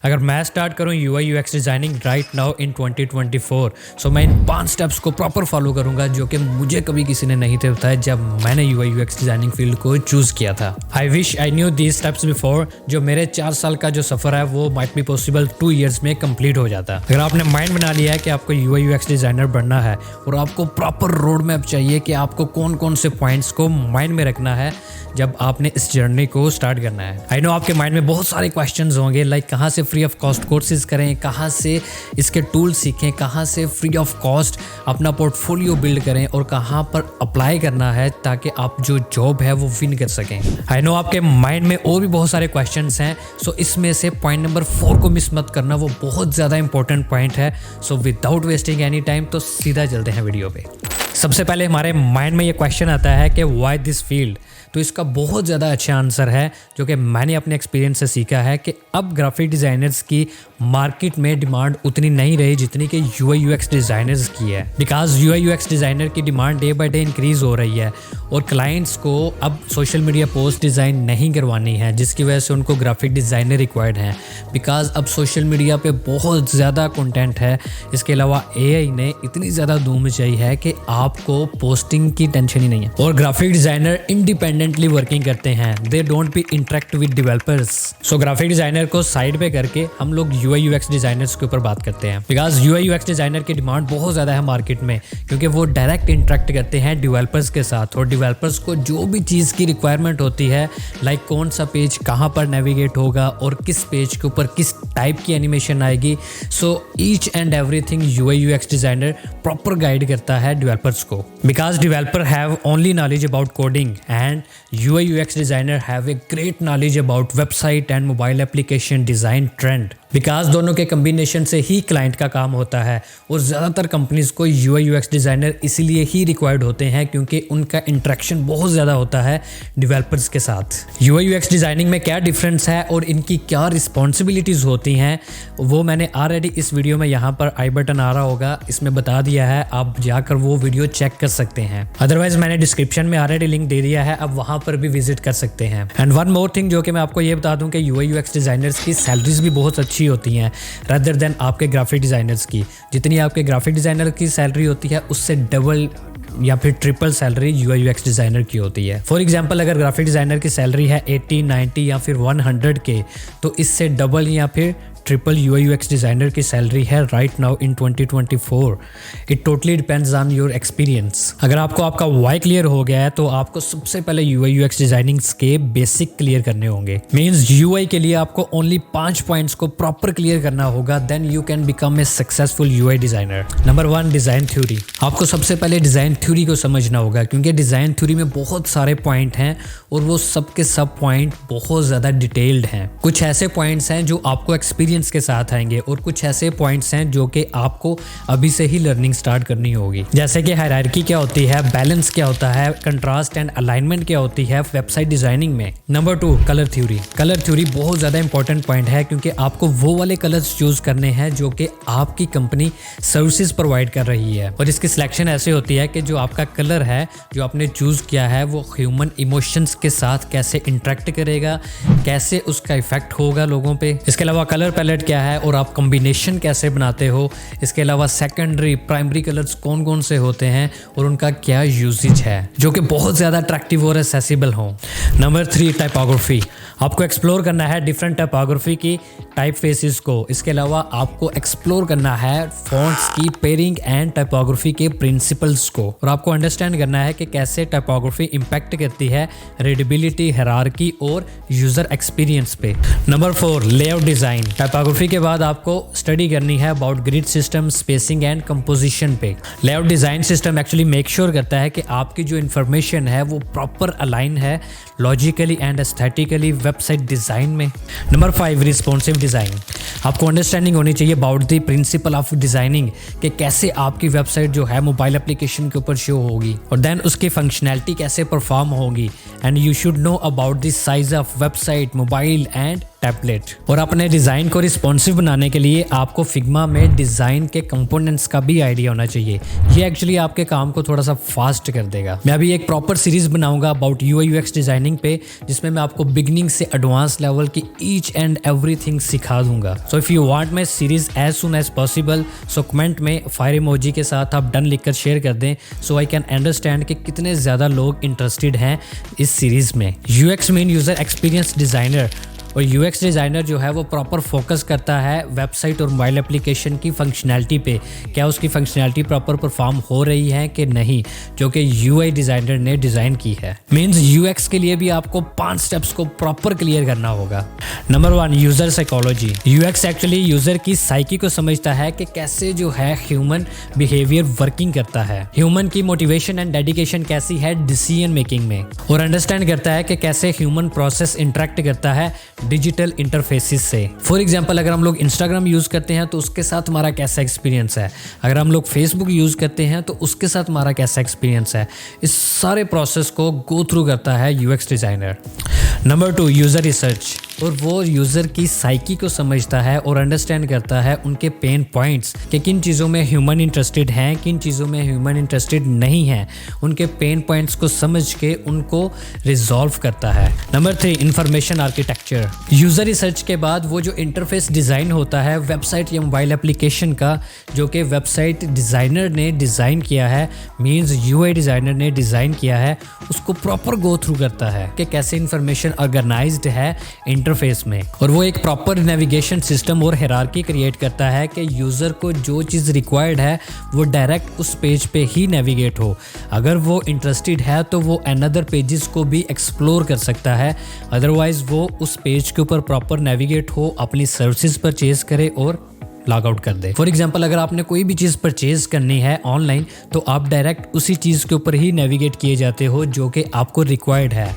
अगर मैं स्टार्ट करूं UI UX designing right now in 2024, सो मैं इन 5 स्टेप्स को प्रॉपर फॉलो करूंगा जो कि मुझे कभी किसी ने नहीं थे बताया जब मैंने UI UX डिज़ाइनिंग फील्ड को चूज़ किया था। I wish I knew these steps before. जो मेरे 4 साल का जो सफ़र है वो माइट बी पॉसिबल 2 ईयर्स में कंप्लीट हो जाता। अगर आपने माइंड बना लिया है कि आपको UI UX डिज़ाइनर बनना है और आपको प्रॉपर रोड मैप चाहिए कि आपको कौन कौन से पॉइंट्स को माइंड में रखना है जब आपने इस जर्नी को स्टार्ट करना है। आई नो आपके माइंड में बहुत सारे क्वेश्चंस होंगे, लाइक कहाँ से फ्री ऑफ कॉस्ट कोर्सेज करें, कहाँ से इसके टूल सीखें, कहाँ से फ्री ऑफ कॉस्ट अपना पोर्टफोलियो बिल्ड करें और कहाँ पर अप्लाई करना है ताकि आप जो जॉब है वो विन कर सकें। आई नो आपके माइंड में और भी बहुत सारे क्वेश्चंस हैं, सो इसमें से पॉइंट नंबर 4 को मिस मत करना, वो बहुत ज़्यादा इंपॉर्टेंट पॉइंट है। So without wasting any time तो सीधा चलते हैं वीडियो पे। सबसे पहले हमारे माइंड में ये क्वेश्चन आता है कि व्हाई दिस फील्ड। तो इसका बहुत ज़्यादा अच्छा आंसर है जो कि मैंने अपने एक्सपीरियंस से सीखा है कि अब ग्राफिक डिज़ाइनर्स की मार्केट में डिमांड उतनी नहीं रही जितनी कि UI UX डिज़ाइनर्स की है। बिकॉज UI UX डिज़ाइनर की demand day by day increase हो रही है और क्लाइंट्स को अब सोशल मीडिया पोस्ट डिज़ाइन नहीं करवानी है, जिसकी वजह से उनको ग्राफिक डिज़ाइनर रिक्वायर्ड हैं। बिकॉज अब सोशल मीडिया पे बहुत ज़्यादा कंटेंट है। इसके अलावा AI ने इतनी ज़्यादा धूम मचाई है कि आपको पोस्टिंग की टेंशन ही नहीं है। और ग्राफिक डिज़ाइनर इंडिपेंडेंटली वर्किंग करते हैं, they don't be interact with developers. So graphic designer को साइड पे करके हम लोग UI UX डिज़ाइनर्स के ऊपर बात करते हैं। बिकॉज UI UX डिज़ाइनर की डिमांड बहुत ज़्यादा है मार्केट में, क्योंकि वो डायरेक्ट इंटरेक्ट करते हैं डेवलपर्स के साथ और डेवलपर्स को जो भी चीज़ की रिक्वायरमेंट होती है, लाइक कौन सा पेज कहाँ पर नेविगेट होगा और किस पेज के ऊपर किस टाइप की एनिमेशन आएगी, so each and everything UI UX designer proper guide करता है डेवलपर्स को। Because developer have only knowledge about coding and UI UX designer have a great knowledge about website and mobile application design trend. Because दोनों के combination से ही client का काम होता है और ज़्यादातर कंपनीज़ को UI UX डिज़ाइनर इसीलिए ही रिक्वायर्ड होते हैं क्योंकि उनका इंटरेक्शन बहुत ज़्यादा होता है डेवलपर्स के साथ। UI UX डिज़ाइनिंग में क्या डिफरेंस है और इनकी क्या रिस्पॉन्सिबिलिटीज़ होती हैं वो मैंने ऑलरेडी इस वीडियो में यहाँ पर आई बटन आ रहा होगा, इसमें बता दिया है, आप जाकर वो वीडियो चेक कर सकते हैं। अदरवाइज मैंने डिस्क्रिप्शन में ऑलरेडी लिंक दे दिया है, अब वहाँ पर भी विजिट कर सकते हैं। एंड वन मोर थिंग जो कि मैं आपको ये बता दूँ कि UI UX डिज़ाइनर्स की सैलरीज भी बहुत अच्छी होती हैं रादर देन आपके ग्राफिक डिज़ाइनर्स की। जितनी आपके ग्राफिक डिज़ाइनर की सैलरी होती है उससे डबल या फिर triple salary UI UX designer की होती है। फॉर एग्जांपल अगर ग्राफिक डिज़ाइनर की सैलरी है 80, 90 या फिर 100 के, तो इससे डबल या फिर ट्रिपल UI UX डिज़ाइनर की सैलरी है right now in 2024। It totally depends on your experience. अगर आपको आपका वाई क्लियर हो गया है तो आपको सबसे पहले UI UX डिज़ाइनिंग के बेसिक क्लियर करने होंगे। मीन्स UI के लिए आपको ओनली 5 पॉइंट्स को प्रॉपर क्लियर करना होगा, then you can become a successful UI designer. Number 1, design theory. आपको सबसे पहले डिज़ाइन थ्योरी को समझना होगा क्योंकि डिज़ाइन थ्योरी में बहुत सारे पॉइंट हैं और वो सब के सब पॉइंट बहुत ज़्यादा डिटेल्ड हैं। कुछ ऐसे पॉइंट्स हैं जो आपको एक्सपीरियंस के साथ आएंगे और कुछ ऐसे पॉइंट्स हैं जो कि आपको अभी से ही लर्निंग स्टार्ट करनी होगी। जैसे कि हायरार्की क्या होती है, बैलेंस क्या होता है, कंट्रास्ट एंड अलाइनमेंट क्या होती है वेबसाइट डिजाइनिंग में। Number 2, colour theory. Colour theory बहुत ज्यादा इंपॉर्टेंट पॉइंट है क्योंकि आपको वो वाले कलर्स चूज करने हैं जो कि आपकी कंपनी सर्विसेज प्रोवाइड कर रही है और इसकी सिलेक्शन ऐसे होती है कि जो आपका कलर है जो आपने चूज किया है वो ह्यूमन इमोशंस के साथ कैसे इंटरेक्ट करेगा, कैसे उसका इफेक्ट होगा लोगों पे। इसके अलावा कलर पैलेट क्या है और आप कॉम्बिनेशन कैसे बनाते हो। इसके अलावा सेकेंडरी प्राइमरी कलर्स कौन कौन से होते हैं और उनका क्या यूजेज है जो कि बहुत ज़्यादा अट्रैक्टिव और एक्सेसिबल हो। Number 3, typography. आपको एक्सप्लोर करना है डिफरेंट टाइपोग्राफी की टाइप फेसिस को। इसके अलावा आपको एक्सप्लोर करना है फॉन्ट्स की पेयरिंग एंड टाइपोग्राफी के प्रिंसिपल्स को और आपको अंडरस्टैंड करना है कि कैसे टाइपोग्राफी इंपैक्ट करती है रीडेबिलिटी, हायरार्की और यूजर एक्सपीरियंस पे। Number 4, layout design. टाइपोग्राफी के बाद आपको स्टडी करनी है about grid system, spacing and composition पे। Layout design system actually make sure करता है कि आपकी जो इन्फॉर्मेशन है वो प्रॉपर अलाइन है logically and aesthetically website design में। Number 5, responsive design. आपको अंडरस्टैंडिंग होनी चाहिए about the principle of designing कि कैसे आपकी वेबसाइट जो है मोबाइल एप्लीकेशन के ऊपर शो होगी और देन उसकी फंक्शनैलिटी कैसे परफॉर्म होगी। And you should know about the size of website, mobile and template. और अपने डिज़ाइन को रिस्पॉन्सिव बनाने के लिए आपको फिग्मा में डिज़ाइन के कंपोनेंट्स का भी आइडिया होना चाहिए। ये एक्चुअली आपके काम को थोड़ा सा फास्ट कर देगा। मैं अभी एक प्रॉपर सीरीज बनाऊंगा अबाउट UI UX डिज़ाइनिंग पे, जिसमें मैं आपको बिगिनिंग से एडवांस लेवल की ईच एंड एवरीथिंग सिखा दूंगा। So if you want my series as soon as possible, so comment में फायर इमोजी के साथ आप डन लिखकर शेयर कर दें, सो आई कैन अंडरस्टैंड कि कितने ज़्यादा लोग इंटरेस्टेड हैं इस सीरीज़ में। UX mean user experience designer, और UX डिज़ाइनर जो है वो प्रॉपर फोकस करता है वेबसाइट और मोबाइल एप्लीकेशन की फंक्शनैलिटी पे, क्या उसकी फंक्शनैलिटी प्रॉपर परफॉर्म हो रही है कि नहीं, जो कि UI डिज़ाइनर ने डिज़ाइन की है। मीन्स UX के लिए भी आपको 5 स्टेप्स को प्रॉपर क्लियर करना होगा। Number 1, user psychology. UX actually user की साइकी को समझता है कि कैसे जो है ह्यूमन बिहेवियर वर्किंग करता है, ह्यूमन की मोटिवेशन एंड डेडिकेशन कैसी है डिसीजन मेकिंग में, और अंडरस्टैंड करता है कि कैसे ह्यूमन प्रोसेस इंटरेक्ट करता है डिजिटल इंटरफेसिस से। फॉर एग्जांपल, अगर हम लोग इंस्टाग्राम यूज़ करते हैं तो उसके साथ हमारा कैसा एक्सपीरियंस है, अगर हम लोग फेसबुक यूज़ करते हैं तो उसके साथ हमारा कैसा एक्सपीरियंस है। इस सारे प्रोसेस को गो थ्रू करता है UX designer. Number 2, user research, और वो यूज़र की साइकी को समझता है और अंडरस्टैंड करता है उनके पेन पॉइंट्स कि किन चीज़ों में ह्यूमन इंटरेस्टेड हैं, किन चीज़ों में ह्यूमन इंटरेस्टेड नहीं हैं। उनके पेन पॉइंट्स को समझ के उनको रिजॉल्व करता है। Number 3, information architecture. User research के बाद वो जो इंटरफेस डिज़ाइन होता है वेबसाइट या मोबाइल एप्लीकेशन का, जो कि वेबसाइट डिज़ाइनर ने डिज़ाइन किया है, मीन्स UI डिज़ाइनर ने डिज़ाइन किया है, उसको प्रॉपर गो थ्रू करता है कि कैसे इंफॉर्मेशन ऑर्गेनाइज्ड है इंटरफेस में। और वो एक प्रॉपर नेविगेशन सिस्टम और हायरार्की क्रिएट करता है कि यूज़र को जो चीज़ रिक्वायर्ड है वो डायरेक्ट उस पेज पे ही नेविगेट हो। अगर वो इंटरेस्टेड है तो वो अनदर पेजेस को भी एक्सप्लोर कर सकता है, अदरवाइज वो उस पेज के ऊपर प्रॉपर नेविगेट हो, अपनी सर्विसेज परचेज करे और लॉग आउट कर दे। फॉर एग्जाम्पल, अगर आपने कोई भी चीज़ परचेज करनी है ऑनलाइन तो आप डायरेक्ट उसी चीज़ के ऊपर ही नेविगेट किए जाते हो जो कि आपको रिक्वायर्ड है,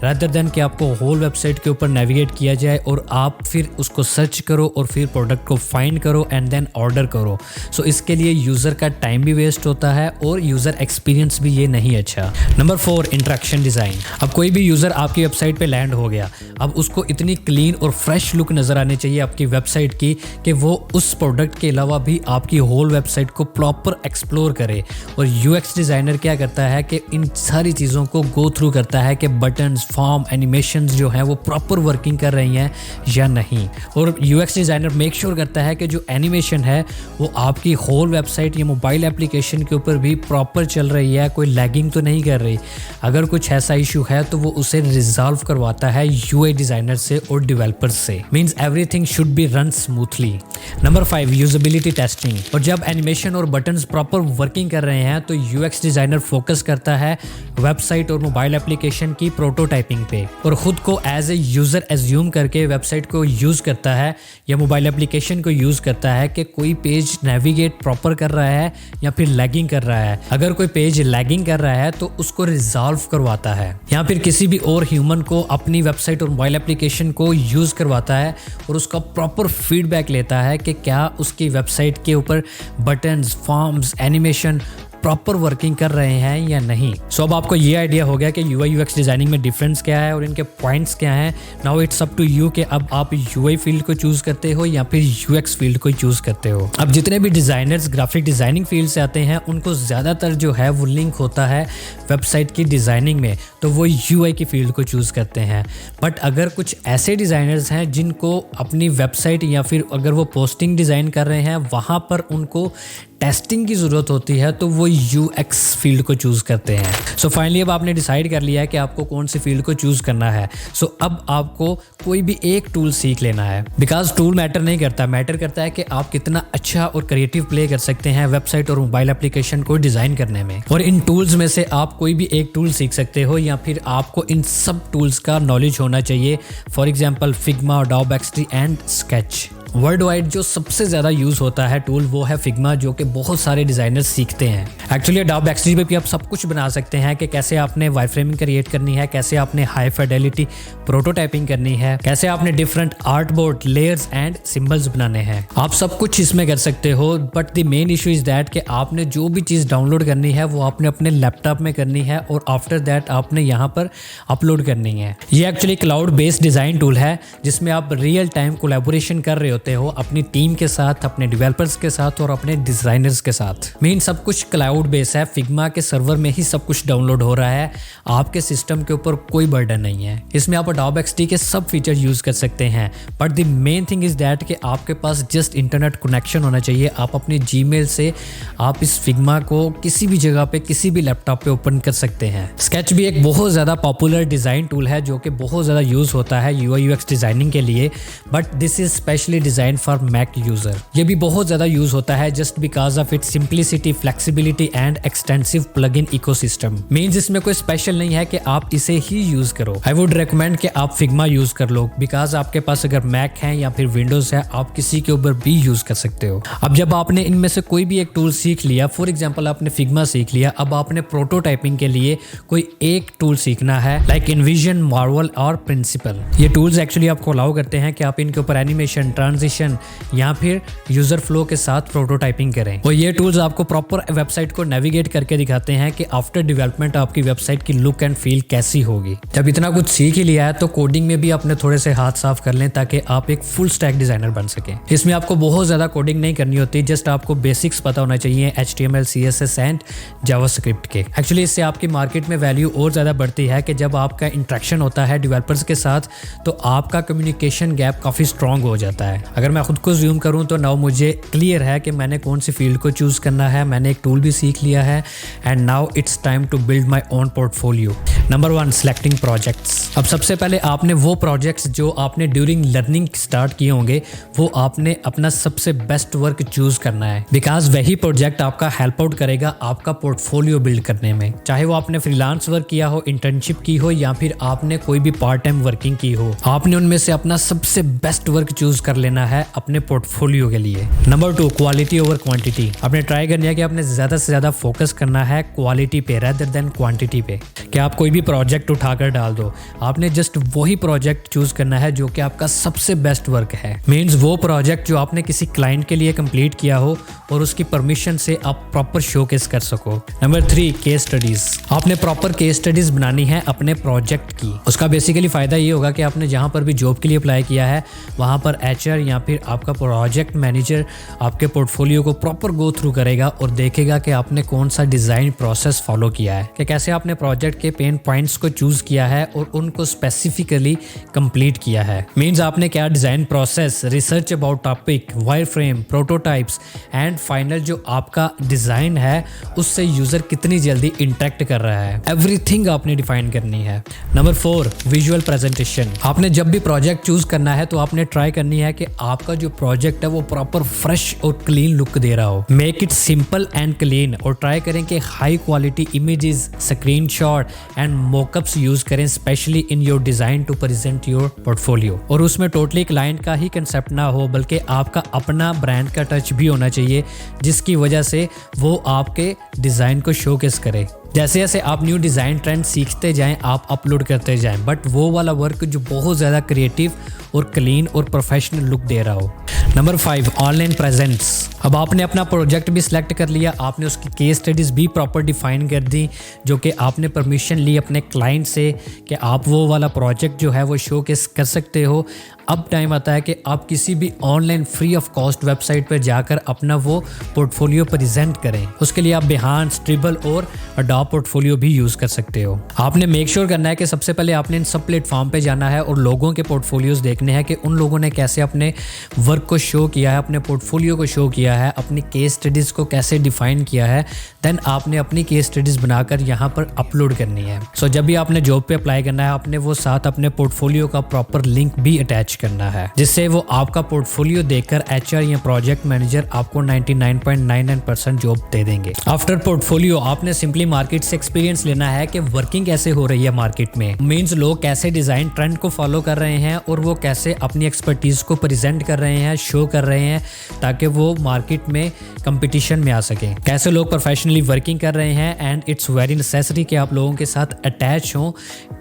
रादर देन कि आपको होल वेबसाइट के ऊपर नेविगेट किया जाए और आप फिर उसको सर्च करो और फिर प्रोडक्ट को फाइंड करो एंड देन ऑर्डर करो। सो इसके लिए यूज़र का टाइम भी वेस्ट होता है और यूज़र एक्सपीरियंस भी ये नहीं अच्छा। Number 4, interaction design. अब कोई भी यूज़र आपकी वेबसाइट पे लैंड हो गया, अब उसको इतनी क्लीन और फ्रेश लुक नज़र आनी चाहिए आपकी वेबसाइट की कि वो उस प्रोडक्ट के अलावा भी आपकी होल वेबसाइट को प्रॉपर एक्सप्लोर करे। और UX डिज़ाइनर क्या करता है कि इन सारी चीज़ों को गो थ्रू करता है कि बटन्स, फॉर्म, एनिमेशंस जो हैं वो प्रॉपर वर्किंग कर रही हैं या नहीं। और UX डिज़ाइनर मेक श्योर करता है कि जो एनिमेशन है वो आपकी होल वेबसाइट या मोबाइल एप्लीकेशन के ऊपर भी प्रॉपर चल रही है, कोई लैगिंग तो नहीं कर रही। अगर कुछ ऐसा इशू है तो वो उसे रिजॉल्व करवाता है UI डिज़ाइनर से और डेवलपर से। Means everything should be run smoothly. Number 5, usability testing. और जब एनिमेशन और बटन्स प्रॉपर वर्किंग कर रहे हैं तो UX डिज़ाइनर फोकस करता है वेबसाइट और मोबाइल एप्लीकेशन की प्रोटोटाइपिंग पे और ख़ुद को एज ए यूज़र एज्यूम करके वेबसाइट को यूज़ करता है या मोबाइल एप्लीकेशन को यूज़ करता है कि कोई पेज नेविगेट प्रॉपर कर रहा है या फिर लैगिंग कर रहा है। अगर कोई पेज लैगिंग कर रहा है तो उसको रिजॉल्व करवाता है या फिर किसी भी और ह्यूमन को अपनी वेबसाइट और मोबाइल एप्लीकेशन को यूज़ करवाता है और उसका प्रॉपर फीडबैक लेता है कि क्या उसकी वेबसाइट के ऊपर buttons, forms, animation proper working कर रहे हैं या नहीं। सो अब आपको ये आइडिया हो गया कि UI UX डिज़ाइनिंग में डिफरेंस क्या है और इनके पॉइंट्स क्या हैं। Now it's up to you कि अब आप UI फील्ड को चूज़ करते हो या फिर UX फील्ड को चूज़ करते हो। अब जितने भी डिज़ाइनर्स ग्राफिक डिज़ाइनिंग फील्ड से आते हैं उनको ज़्यादातर जो है वो लिंक होता है वेबसाइट की डिज़ाइनिंग में, तो वो UI की फील्ड को चूज़ करते हैं। बट अगर कुछ ऐसे डिज़ाइनर्स हैं जिनको अपनी वेबसाइट या फिर अगर वो पोस्टिंग डिज़ाइन कर रहे हैं वहाँ पर उनको टेस्टिंग की ज़रूरत होती है तो वो UX फील्ड को चूज़ करते हैं। सो फाइनली अब आपने डिसाइड कर लिया है कि आपको कौन सी फील्ड को चूज़ करना है। सो अब आपको कोई भी एक टूल सीख लेना है, बिकॉज टूल मैटर नहीं करता, मैटर करता है कि आप कितना अच्छा और क्रिएटिव प्ले कर सकते हैं वेबसाइट और मोबाइल एप्लीकेशन को डिज़ाइन करने में। और इन टूल्स में से आप कोई भी एक टूल सीख सकते हो या फिर आपको इन सब टूल्स का नॉलेज होना चाहिए। For example Figma, Adobe XD and sketch. World wide जो सबसे ज़्यादा यूज़ होता है टूल वो है फिग्मा, जो कि बहुत सारे डिज़ाइनर्स सीखते हैं। एक्चुअली Adobe XD पे भी आप सब कुछ बना सकते हैं कि कैसे आपने वायरफ्रेमिंग क्रिएट करनी है, कैसे आपने हाई फिडेलिटी प्रोटोटाइपिंग करनी है, कैसे आपने different artboard layers and symbols बनाने हैं। आप सब कुछ इसमें कर सकते हो, but the main issue is that कि आपने जो भी चीज़ डाउनलोड करनी है वो आपने अपने लैपटॉप में करनी है और आफ्टर दैट आपने यहाँ पर अपलोड करनी है। ये actually cloud based design tool है जिसमें आप रियल टाइम कोलैबोरेशन कर रहे होते हो अपनी टीम के साथ, अपने डेवलपर्स के साथ और अपने डिजाइनर्स के साथ। मेन सब कुछ क्लाउड बेस है, फिग्मा के सर्वर में ही सब कुछ डाउनलोड हो रहा है, आपके सिस्टम के ऊपर कोई बर्डन नहीं है। इसमें आप Adobe XD के सब फीचर यूज कर सकते हैं, but the main thing is that कि आपके पास जस्ट इंटरनेट कनेक्शन होना चाहिए। आप अपने जीमेल से आप इस फिग्मा को किसी भी जगह पे किसी भी लैपटॉप पे ओपन कर सकते हैं। स्केच भी एक बहुत ज़्यादा पॉपुलर डिज़ाइन टूल है जो कि बहुत ज़्यादा यूज़ होता है UI UX डिज़ाइनिंग के लिए, but this is specially design for Mac user. ये भी बहुत ज़्यादा यूज़ होता है just because of its simplicity, flexibility and extensive plugin ecosystem. Means इसमें कोई स्पेशल नहीं है कि आप इसे ही यूज़ करो। आई वुड रिकमेंड कि आप फिग्मा यूज़ कर लो, बिकॉज आपके पास अगर मैक है या फिर विंडोज़ है, आप किसी के ऊपर भी यूज़ कर सकते हो। अब जब आपने इनमें से कोई भी एक टूल सीख लिया, फॉर एग्जाम्पल आपने फिग्मा सीख लिया, अब आपने प्रोटोटाइपिंग के लिए कोई एक टूल सीखना है, लाइक इनविजन, मार्वल और प्रिंसिपल। ये टूल्स एक्चुअली आपको अलाउ करते हैं कि आप इनके ऊपर एनिमेशन, ट्रांजिशन या फिर यूजर फ्लो के साथ प्रोटोटाइपिंग करें। और ये टूल्स आपको प्रॉपर वेबसाइट को नेविगेट करके दिखाते हैं कि आफ्टर डेवलपमेंट आपकी वेबसाइट की लुक एंड फील कैसी होगी। जब इतना कुछ सीख ही लिया है तो कोडिंग में भी अपने थोड़े से हाथ साफ कर लें ताकि आप एक फुल स्टैक डिजाइनर बन सकें। इसमें आपको बहुत ज्यादा कोडिंग नहीं करनी होती, जस्ट आपको बेसिक्स पता होना चाहिए HTML, CSS एंड जावास्क्रिप्ट के। एक्चुअली इससे आपकी मार्केट में वैल्यू और ज्यादा बढ़ती है कि जब आपका इंटरेक्शन होता है डेवलपर्स के साथ तो आपका कम्युनिकेशन गैप काफी स्ट्रांग हो जाता है। अगर मैं खुद को जूम करूं तो नाउ मुझे क्लियर है कि मैंने कौन सी फील्ड को चूज करना है। मैंने एक टूल भी सीख लिया है and now it's time to build my own portfolio. Number 1, selecting projects. अब सबसे पहले आपने वो प्रोजेक्ट्स जो आपने ड्यूरिंग लर्निंग स्टार्ट किए होंगे वो आपने अपना सबसे बेस्ट वर्क चूज करना है, बिकॉज वही प्रोजेक्ट आपका हेल्प आउट करेगा आपका पोर्टफोलियो बिल्ड करने में। चाहे वो आपने फ्रीलांस वर्क किया हो, इंटर्नशिप की हो या फिर आपने कोई भी पार्ट टाइम वर्किंग की हो, आपने उनमें से अपना सबसे बेस्ट वर्क चूज कर लेना है अपने पोर्टफोलियो के लिए। Number 2, quality over quantity. आपने ट्राई करनी है कि आपने ज्यादा से ज्यादा फोकस करना है क्वालिटी पे रेदर देन क्वांटिटी पे। कि आप कोई भी प्रोजेक्ट उठाकर डाल दो, आपने जस्ट वही प्रोजेक्ट चूज करना है जो कि आपका सबसे बेस्ट वर्क है। मींस वो प्रोजेक्ट जो आपने किसी क्लाइंट के लिए कंप्लीट किया हो और उसकी परमिशन से आप प्रॉपर शोकेस कर सको। Number 3, case studies. आपने प्रॉपर केस स्टडीज बनानी है अपने प्रोजेक्ट की। उसका बेसिकली फायदा ये होगा कि आपने जहां पर भी जॉब के लिए अप्लाई किया है वहां पर HR या फिर आपका प्रोजेक्ट मैनेजर आपके पोर्टफोलियो को प्रॉपर गो थ्रू करेगा और देखेगा कि आपने कौन सा डिजाइन प्रोसेस फॉलो किया है, कि कैसे आपने प्रोजेक्ट के पेन पॉइंट्स को चूज किया है और उनको स्पेसिफिकली कंप्लीट किया है। मींस आपने क्या design process, research about topic, wireframe, prototypes and final जो आपका डिजाइन है उससे यूजर कितनी जल्दी इंटरेक्ट कर रहा है, एवरीथिंग आपने डिफाइन करनी है। Number 4, visual presentation. आपने जब भी प्रोजेक्ट चूज करना है तो आपने ट्राई करनी है कि आपका जो प्रोजेक्ट है वो प्रॉपर फ्रेश और क्लीन लुक दे रहा हो। Make it simple and clean और ट्राई करें कि high quality images, screenshot and mockups use करें, specially in your design to present your portfolio. और उसमें टोटली क्लाइंट का ही कंसेप्ट ना हो बल्कि आपका अपना ब्रांड का टच भी होना चाहिए, जिसकी वजह से वो आपके डिजाइन को शोकेस करे। जैसे जैसे आप न्यू डिज़ाइन ट्रेंड सीखते जाएं, आप अपलोड करते जाएं, बट वो वाला वर्क जो बहुत ज़्यादा क्रिएटिव और क्लीन और प्रोफेशनल लुक दे रहा हो। Number 5, online presence. अब आपने अपना प्रोजेक्ट भी सिलेक्ट कर लिया, आपने उसकी केस स्टडीज़ भी प्रॉपर डिफाइन कर दी, जो कि आपने परमिशन ली अपने क्लाइंट से कि आप वो वाला प्रोजेक्ट जो है वो शोकेस कर सकते हो। अब टाइम आता है कि आप किसी भी online free of cost website पर जाकर अपना वो पोर्टफोलियो प्रेजेंट करें। उसके लिए आप बिहान, ट्रिबल और अडोब पोर्टफोलियो भी यूज़ कर सकते हो। आपने मेक श्योर करना है कि सबसे पहले आपने इन सब प्लेटफॉर्म पे जाना है और लोगों के पोर्टफोलियोज देखने हैं कि उन लोगों ने कैसे अपने वर्क को शो किया है, अपने पोर्टफोलियो को शो किया है, अपनी केस स्टडीज़ को कैसे डिफाइन किया है। देन आपने अपनी केस स्टडीज़ बनाकर यहाँ पर अपलोड करनी है। सो जब भी आपने जॉब पे अप्लाई करना है, आपने वो साथ अपने पोर्टफोलियो का प्रॉपर लिंक भी अटैच करना है, जिससे वो आपका पोर्टफोलियो देखकर HR या प्रोजेक्ट मैनेजर आपको 99.99% जॉब दे देंगे। आफ्टर पोर्टफोलियो आपने सिंपली मार्केट से एक्सपीरियंस लेना है कि वर्किंग कैसे हो रही है मार्केट में। मींस लोग कैसे डिजाइन ट्रेंड को फॉलो कर रहे हैं और वो कैसे अपनी एक्सपर्टीज को प्रेजेंट कर रहे हैं, शो कर रहे हैं ताकि वो मार्केट में कंपटीशन में आ सकें। कैसे लोग प्रोफेशनली वर्किंग कर रहे हैं एंड इट्स वेरी नेसेसरी कि आप लोगों के साथ अटैच हों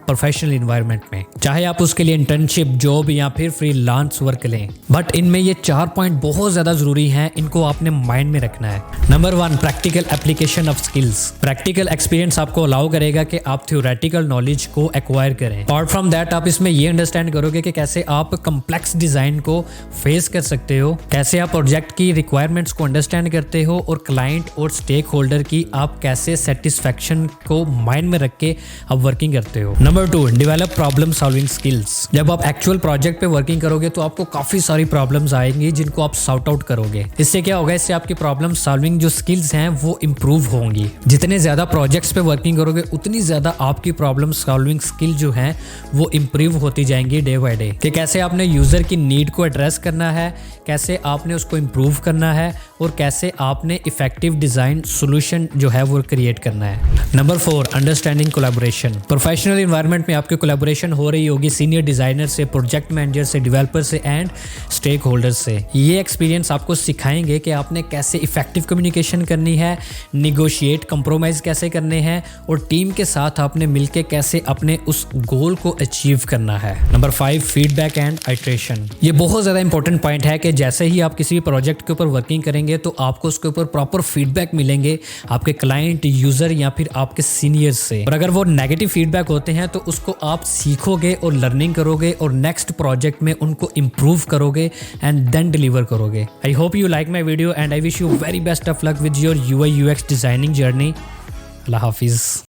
प्रोफेशनल इन्वायरमेंट में, चाहे आप उसके लिए इंटर्नशिप, जॉब या फिर फ्रीलांस वर्क लें। बट इनमें ये 4 पॉइंट बहुत ज़्यादा ज़रूरी हैं, इनको आपने माइंड में रखना है। Number 1, practical application of skills. Practical experience आपको अलाउ करेगा कि आप थ्योरेटिकल नॉलेज को एक्वायर करें। अपार्ट फ्रॉम दैट आप इसमें ये अंडरस्टैंड करोगे कि कैसे आप कम्प्लेक्स डिज़ाइन को फेस कर सकते हो, कैसे आप प्रोजेक्ट की रिक्वायरमेंट्स को अंडरस्टैंड करते हो और क्लाइंट और स्टेक होल्डर की आप कैसे सेटिस्फैक्शन को माइंड में रख के आप वर्किंग करते हो। Number 2, develop problem solving skills. जब आप एक्चुअल प्रोजेक्ट पे वर्किंग करोगे तो आपको काफी सारी प्रॉब्लम्स आएंगी जिनको आप सॉर्ट आउट करोगे। इससे क्या होगा, इससे आपकी प्रॉब्लम सॉल्विंग जो स्किल्स हैं वो इंप्रूव होंगी। जितने ज्यादा प्रोजेक्ट्स पे वर्किंग करोगे उतनी ज्यादा आपकी प्रॉब्लम सॉल्विंग स्किल जो है वो इंप्रूव होती जाएंगी डे बाय डे, कि कैसे आपने यूजर की नीड को एड्रेस करना है, कैसे आपने उसको इंप्रूव करना है और कैसे आपने इफेक्टिव डिजाइन सोल्यूशन जो है वो क्रिएट करना है। Number 4, understanding collaboration. Professional environment में आपकी कोलैबोरेशन हो रही होगी सीनियर डिजाइनर से, प्रोजेक्ट मैनेजर से, डेवलपर से एंड स्टेक होल्डर्स से। ये एक्सपीरियंस आपको सिखाएंगे कि आपने कैसे इफेक्टिव कम्युनिकेशन करनी है, निगोशिएट, कंप्रोमाइज कैसे करने हैं और टीम के साथ आपने मिलकर कैसे अपने उस गोल को अचीव करना है। Number 5, feedback and iteration. ये बहुत ज़्यादा इंपॉर्टेंट पॉइंट है कि जैसे ही आप किसी भी प्रोजेक्ट के ऊपर वर्किंग करेंगे तो आपको उसके ऊपर प्रॉपर फीडबैक मिलेंगे आपके क्लाइंट, यूजर या फिर आपके सीनियर्स से। और अगर वो नेगेटिव फीडबैक होते हैं तो उसको आप सीखोगे और लर्निंग करोगे और नेक्स्ट प्रोजेक्ट में उनको इंप्रूव करोगे एंड देन डिलीवर करोगे। I hope you like my video and I wish you very best of luck with your UI UX designing journey. अल्लाह हाफिज़।